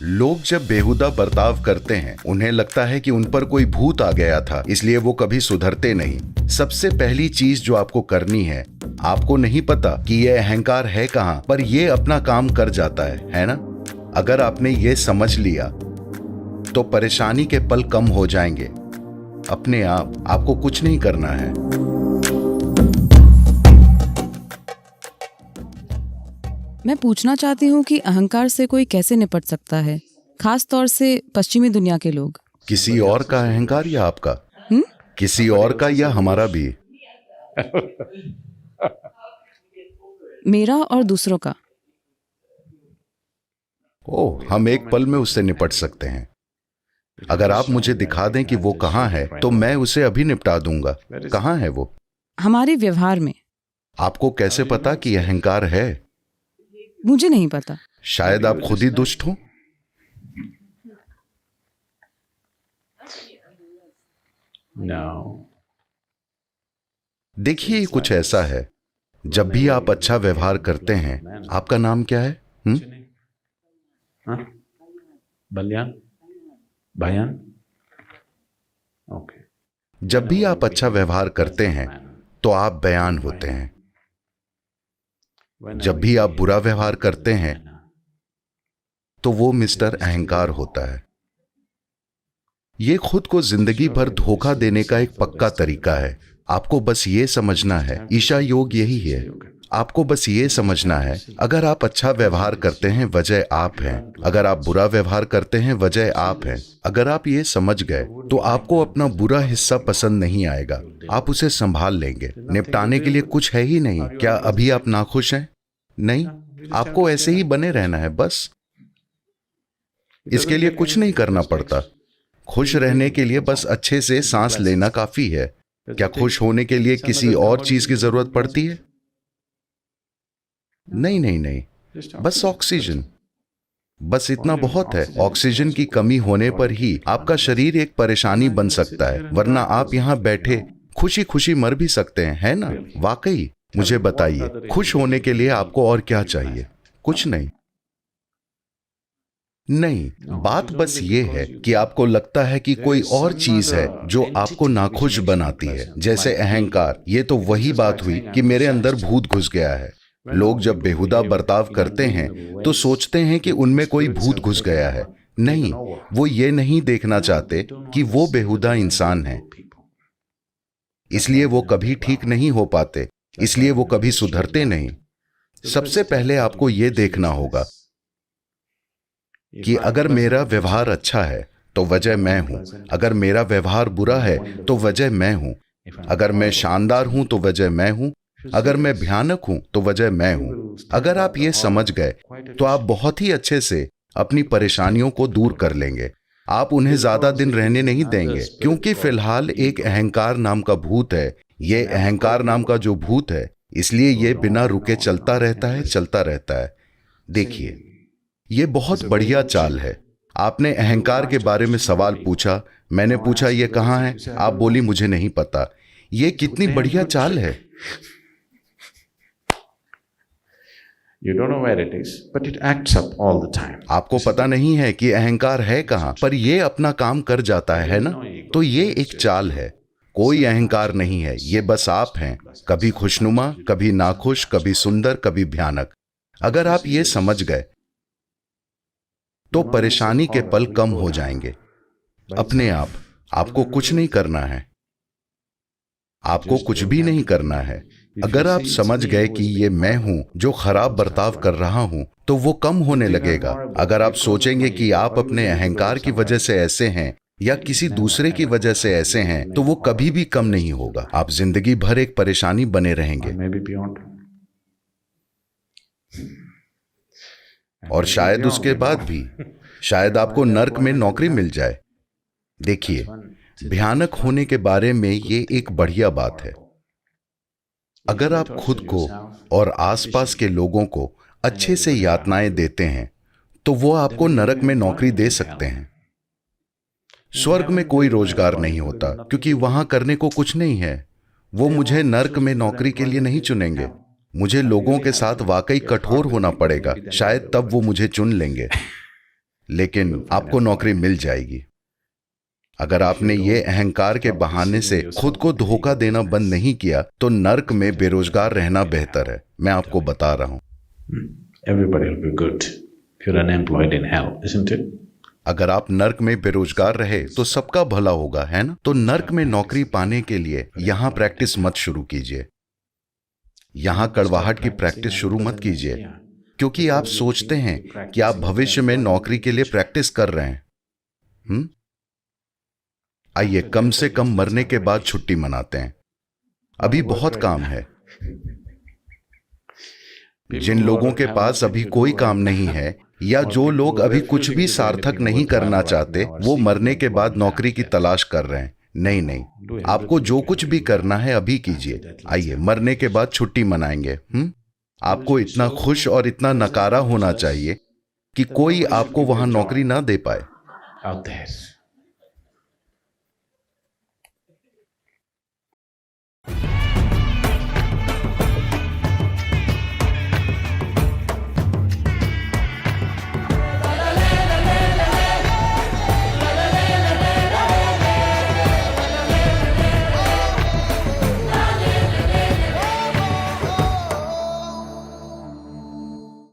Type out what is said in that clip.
लोग जब बेहुदा बर्ताव करते हैं उन्हें लगता है कि उन पर कोई भूत आ गया था, इसलिए वो कभी सुधरते नहीं। सबसे पहली चीज जो आपको करनी है, आपको नहीं पता कि ये अहंकार है कहाँ, पर ये अपना काम कर जाता है ना। अगर आपने ये समझ लिया तो परेशानी के पल कम हो जाएंगे अपने आप। आपको कुछ नहीं करना है। मैं पूछना चाहती हूँ कि अहंकार से कोई कैसे निपट सकता है, खास तौर से पश्चिमी दुनिया के लोग। किसी और का अहंकार या आपका? किसी और का या हमारा भी? मेरा और दूसरों का। ओह, हम एक पल में उससे निपट सकते हैं। अगर आप मुझे दिखा दें कि वो कहाँ है तो मैं उसे अभी निपटा दूंगा। कहाँ है वो? हमारे व्यवहार में। आपको कैसे पता कि अहंकार है? मुझे नहीं पता। शायद आप खुद ही दुष्ट हो। देखिए, कुछ ऐसा है, जब भी आप अच्छा व्यवहार करते हैं। आपका नाम क्या है? बलियान, बयान। ओके। जब भी आप अच्छा व्यवहार करते हैं तो आप बयान होते हैं। जब भी आप बुरा व्यवहार करते हैं तो वो मिस्टर अहंकार होता है। ये खुद को जिंदगी भर धोखा देने का एक पक्का तरीका है। आपको बस ये समझना है, ईशा योग यही है। आपको बस ये समझना है, अगर आप अच्छा व्यवहार करते हैं वजह आप हैं, अगर आप बुरा व्यवहार करते हैं वजह आप हैं। अगर आप ये समझ गए तो आपको अपना बुरा हिस्सा पसंद नहीं आएगा। आप उसे संभाल लेंगे। निपटाने के लिए कुछ है ही नहीं। क्या अभी आप नाखुश हैं? नहीं, आपको ऐसे ही बने रहना है बस। इसके लिए कुछ नहीं करना पड़ता। खुश रहने के लिए बस अच्छे से सांस लेना काफी है। क्या खुश होने के लिए किसी और चीज की जरूरत पड़ती है? नहीं नहीं नहीं, बस ऑक्सीजन। बस इतना बहुत है। ऑक्सीजन की कमी होने पर ही आपका शरीर एक परेशानी बन सकता है, वरना आप यहां बैठे खुशी खुशी मर भी सकते हैं, है ना? वाकई। मुझे बताइए, खुश होने के लिए आपको और क्या चाहिए? कुछ नहीं। नहीं, बात बस ये है कि आपको लगता है कि कोई और चीज है जो आपको नाखुश बनाती है, जैसे अहंकार। ये तो वही बात हुई कि मेरे अंदर भूत घुस गया है। लोग जब बेहुदा बर्ताव करते हैं तो सोचते हैं कि उनमें कोई भूत घुस गया है। नहीं, वो ये नहीं देखना चाहते कि वो बेहुदा इंसान है। इसलिए वो कभी ठीक नहीं हो पाते, इसलिए वो कभी सुधरते नहीं। सबसे पहले आपको ये देखना होगा कि अगर मेरा व्यवहार अच्छा है तो वजह मैं हूं, अगर मेरा व्यवहार बुरा है तो वजह मैं हूं, अगर मैं शानदार हूं तो वजह मैं हूं, अगर मैं भयानक हूं तो वजह मैं हूं। अगर आप ये समझ गए तो आप बहुत ही अच्छे से अपनी परेशानियों को दूर कर लेंगे। आप उन्हें ज्यादा दिन रहने नहीं देंगे, क्योंकि फिलहाल एक अहंकार नाम का भूत है। ये अहंकार नाम का जो भूत है, इसलिए ये बिना रुके चलता रहता है, चलता रहता है। देखिए, ये बहुत बढ़िया चाल है। आपने अहंकार के बारे में सवाल पूछा, मैंने पूछा ये कहाँ है, आप बोली मुझे नहीं पता। ये कितनी बढ़िया चाल है। You don't know where it is, but it acts up all the time. आपको पता नहीं है कि अहंकार है कहाँ, पर ये अपना काम कर जाता है ना? तो ये एक चाल है। कोई अहंकार नहीं है, ये बस आप हैं। कभी खुशनुमा, कभी नाखुश, कभी सुंदर, कभी भयानक। अगर आप ये समझ गए तो परेशानी के पल कम हो जाएंगे अपने आप। आपको कुछ नहीं करना है। आपको कुछ भी नहीं करना है। अगर आप समझ गए कि ये मैं हूं जो खराब बर्ताव कर रहा हूं, तो वो कम होने लगेगा। अगर आप सोचेंगे कि आप अपने अहंकार की वजह से ऐसे हैं या किसी दूसरे की वजह से ऐसे हैं, तो वो कभी भी कम नहीं होगा। आप जिंदगी भर एक परेशानी बने रहेंगे। और शायद उसके बाद भी, शायद आपको नर्क में नौकरी मिल जाए। देखिए, भयानक होने के बारे में ये एक बढ़िया बात है। अगर आप खुद को और आसपास के लोगों को अच्छे से यातनाएं देते हैं तो वो आपको नरक में नौकरी दे सकते हैं। स्वर्ग में कोई रोजगार नहीं होता, क्योंकि वहां करने को कुछ नहीं है। वो मुझे नर्क में नौकरी के लिए नहीं चुनेंगे। मुझे लोगों के साथ वाकई कठोर होना पड़ेगा, शायद तब वो मुझे चुन लेंगे। लेकिन आपको नौकरी मिल जाएगी। अगर आपने ये अहंकार के बहाने से खुद को धोखा देना बंद नहीं किया तो नर्क में बेरोजगार रहना बेहतर है। मैं आपको बता रहा हूं। Everybody will be good if you're unemployed in hell, isn't it? अगर आप नर्क में बेरोजगार रहे तो सबका भला होगा, है ना? तो नर्क में नौकरी पाने के लिए यहाँ प्रैक्टिस मत शुरू कीजिए। यहाँ कड़वाहट की प्रैक्टिस शुरू मत कीजिए, क्योंकि आप सोचते हैं कि आप भविष्य में नौकरी के लिए प्रैक्टिस कर रहे हैं। आइए कम से कम मरने के बाद छुट्टी मनाते हैं। अभी बहुत काम है। जिन लोगों के पास अभी कोई काम नहीं है या जो लोग अभी कुछ भी सार्थक नहीं करना चाहते, वो मरने के बाद नौकरी की तलाश कर रहे हैं। नहीं, आपको जो कुछ भी करना है अभी कीजिए। आइए मरने के बाद छुट्टी मनाएंगे। आपको इतना खुश और इतना नकारा होना चाहिए कि कोई आपको वहां नौकरी ना दे पाए। Out there.